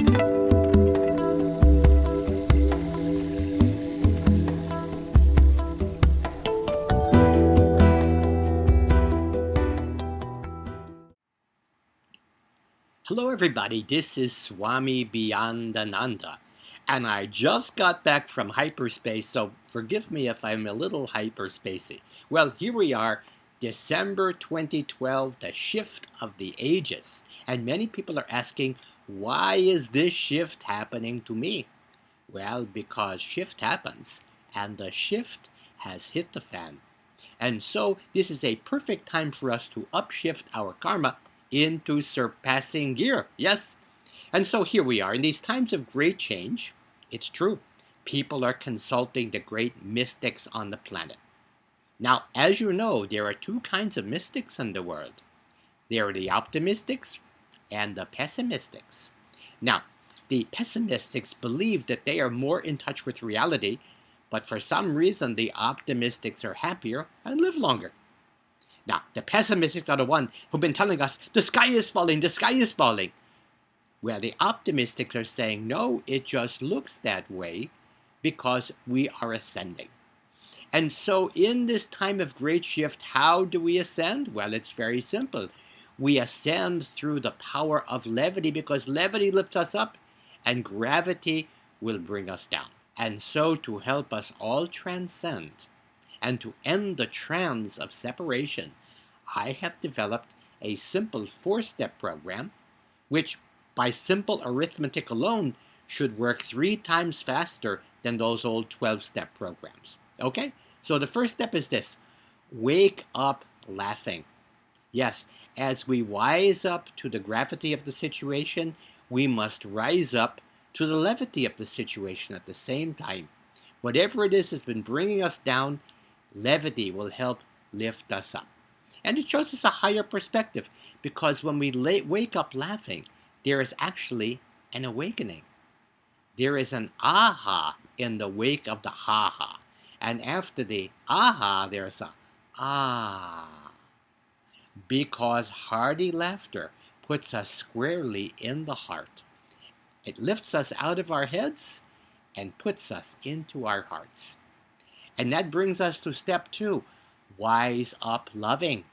Hello everybody, this is Swami Beyondananda, and I just got back from hyperspace, so forgive me if I'm a little hyperspacey. Well, here we are, December 2012, the shift of the ages, and many people are asking, why is this shift happening to me? Well, because shift happens, and the shift has hit the fan. And so this is a perfect time for us to upshift our karma into surpassing gear. Yes. And so here we are in these times of great change. It's true. People are consulting the great mystics on the planet. Now, as you know, there are two kinds of mystics in the world. There are the optimistics and the pessimistics. Now, the pessimistics believe that they are more in touch with reality, but for some reason the optimistics are happier and live longer. Now, the pessimists are the ones who've been telling us, the sky is falling, the sky is falling. Well, the optimists are saying, no, it just looks that way because we are ascending. And so in this time of great shift, how do we ascend? Well, it's very simple. We ascend through the power of levity because levity lifts us up and gravity will bring us down. And so to help us all transcend and to end the trance of separation, I have developed a simple 4-step program, which by simple arithmetic alone should work 3 times faster than those old 12-step programs. Okay? So the first step is this: wake up laughing. Yes, as we wise up to the gravity of the situation, we must rise up to the levity of the situation at the same time. Whatever it is has been bringing us down, levity will help lift us up. And it shows us a higher perspective, because when we wake up laughing, there is actually an awakening. There is an aha in the wake of the ha-ha. And after the aha, there's a ah. Because hearty laughter puts us squarely in the heart. It lifts us out of our heads and puts us into our hearts. And that brings us to step 2, wise up loving.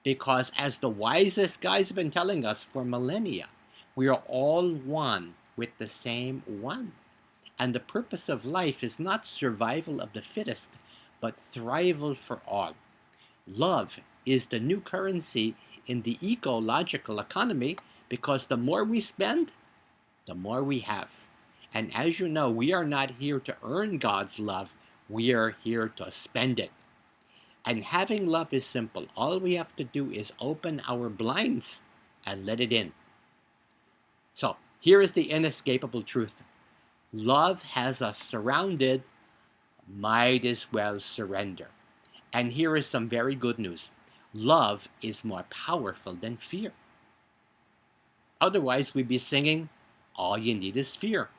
Because as the wisest guys have been telling us for millennia, we are all one with the same one. And the purpose of life is not survival of the fittest, but thrival for all. Love is the new currency in the ecological economy, because the more we spend, the more we have. And as you know, we are not here to earn God's love, we are here to spend it. And having love is simple. All we have to do is open our blinds and let it in. So here is the inescapable truth. Love has us surrounded, might as well surrender. And here is some very good news. Love is more powerful than fear. Otherwise, we'd be singing, all you need is fear.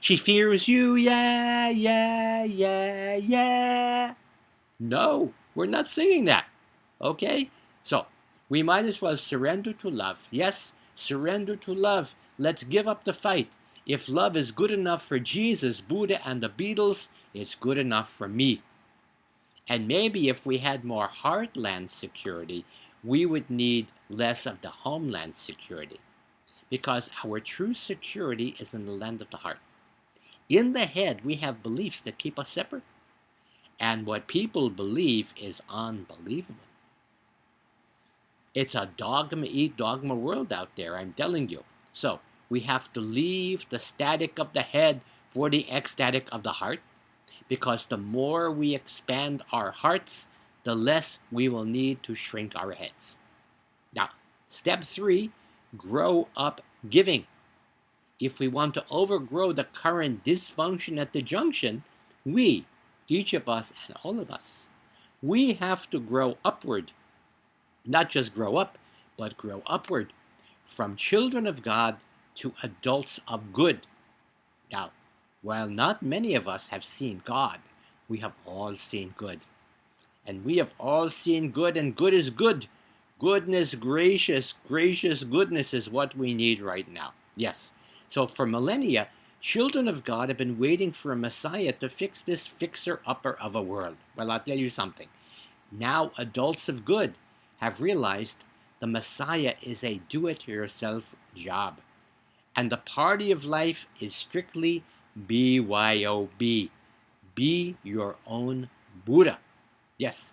She fears you, yeah, yeah, yeah, yeah. No, we're not singing that. Okay? So, we might as well surrender to love. Yes, surrender to love. Let's give up the fight. If love is good enough for Jesus, Buddha, and the Beatles, it's good enough for me. And maybe if we had more Heartland Security, we would need less of the Homeland Security. Because our true security is in the land of the heart. In the head, we have beliefs that keep us separate. And what people believe is unbelievable. It's a dogma-eat-dogma world out there, I'm telling you. So, we have to leave the static of the head for the ecstatic of the heart, because the more we expand our hearts, the less we will need to shrink our heads. Now, step 3, grow up giving. If we want to overgrow the current dysfunction at the junction, we, each of us and all of us, we have to grow upward. Not just grow up, but grow upward. From children of God to adults of good. Now, while not many of us have seen God, we have all seen good. And we have all seen good, and good is good. Goodness gracious, gracious goodness is what we need right now. Yes. So for millennia, children of God have been waiting for a Messiah to fix this fixer-upper of a world. Well, I'll tell you something. Now adults of good have realized the Messiah is a do-it-yourself job. And the party of life is strictly BYOB. Be your own Buddha. Yes.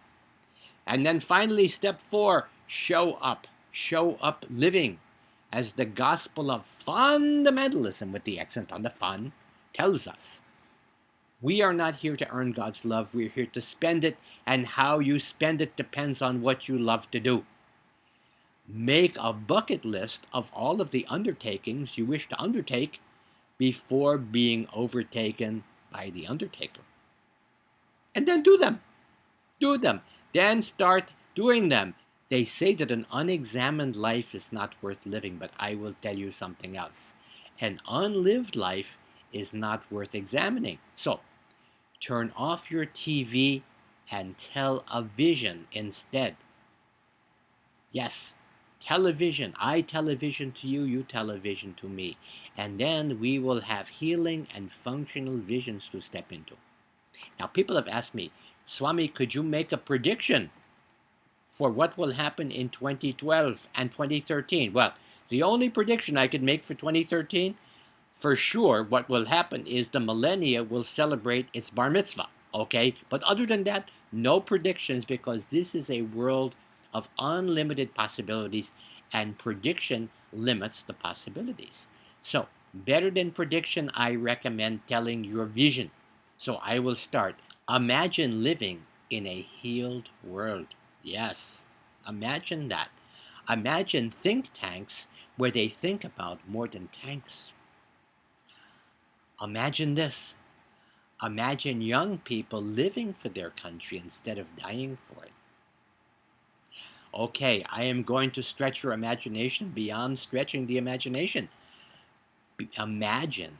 And then finally, step 4, show up. Show up living. As the gospel of fundamentalism, with the accent on the fun, tells us. We are not here to earn God's love. We're here to spend it, and how you spend it depends on what you love to do. Make a bucket list of all of the undertakings you wish to undertake before being overtaken by the undertaker. And then do them. Do them. Then start doing them. They say that an unexamined life is not worth living, but I will tell you something else. An unlived life is not worth examining. So, turn off your TV and tell a vision instead. Yes, television. I television to you, you television to me. And then we will have healing and functional visions to step into. Now, people have asked me, Swami, could you make a prediction for what will happen in 2012 and 2013? Well, the only prediction I could make for 2013, for sure, what will happen is the millennia will celebrate its bar mitzvah, okay? But other than that, no predictions, because this is a world of unlimited possibilities, and prediction limits the possibilities. So, better than prediction, I recommend telling your vision. So I will start. Imagine living in a healed world. Yes, imagine that. Imagine think tanks where they think about more than tanks. Imagine this. Imagine young people living for their country instead of dying for it. Okay, I am going to stretch your imagination beyond stretching the imagination. Imagine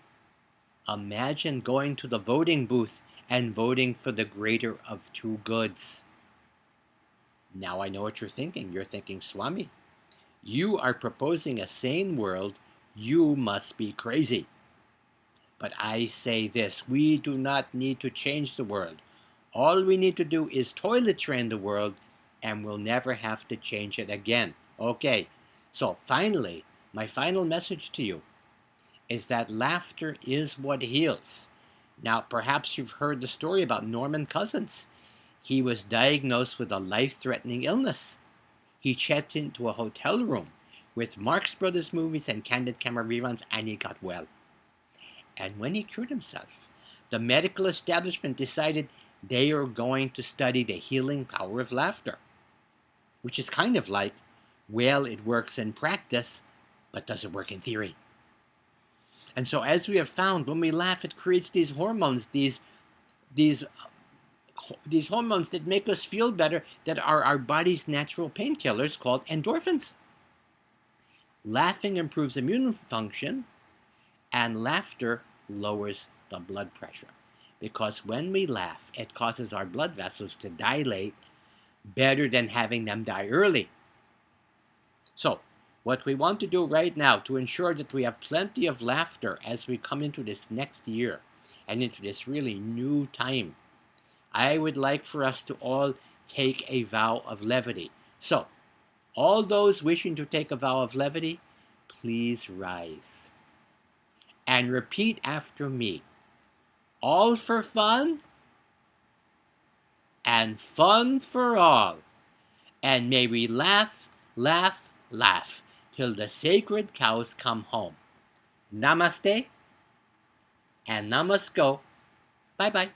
going to the voting booth and voting for the greater of two goods. Now I know what you're thinking. You're thinking, Swami, you are proposing a sane world. You must be crazy. But I say this, we do not need to change the world. All we need to do is toilet train the world, and we'll never have to change it again. Okay, so finally, my final message to you is that laughter is what heals. Now, perhaps you've heard the story about Norman Cousins. He was diagnosed with a life-threatening illness. He checked into a hotel room with Marx Brothers movies and Candid Camera reruns, and he got well. And when he cured himself, the medical establishment decided they are going to study the healing power of laughter, which is kind of like, well, it works in practice, but does it work in theory? And so, as we have found, when we laugh, it creates these hormones, these hormones that make us feel better, that are our body's natural painkillers called endorphins. Laughing improves immune function, and laughter lowers the blood pressure. Because when we laugh, it causes our blood vessels to dilate better than having them die early. So, what we want to do right now to ensure that we have plenty of laughter as we come into this next year and into this really new time, I would like for us to all take a vow of levity. So, all those wishing to take a vow of levity, please rise and repeat after me. All for fun and fun for all. And may we laugh, laugh, laugh till the sacred cows come home. Namaste and namasko. Bye-bye.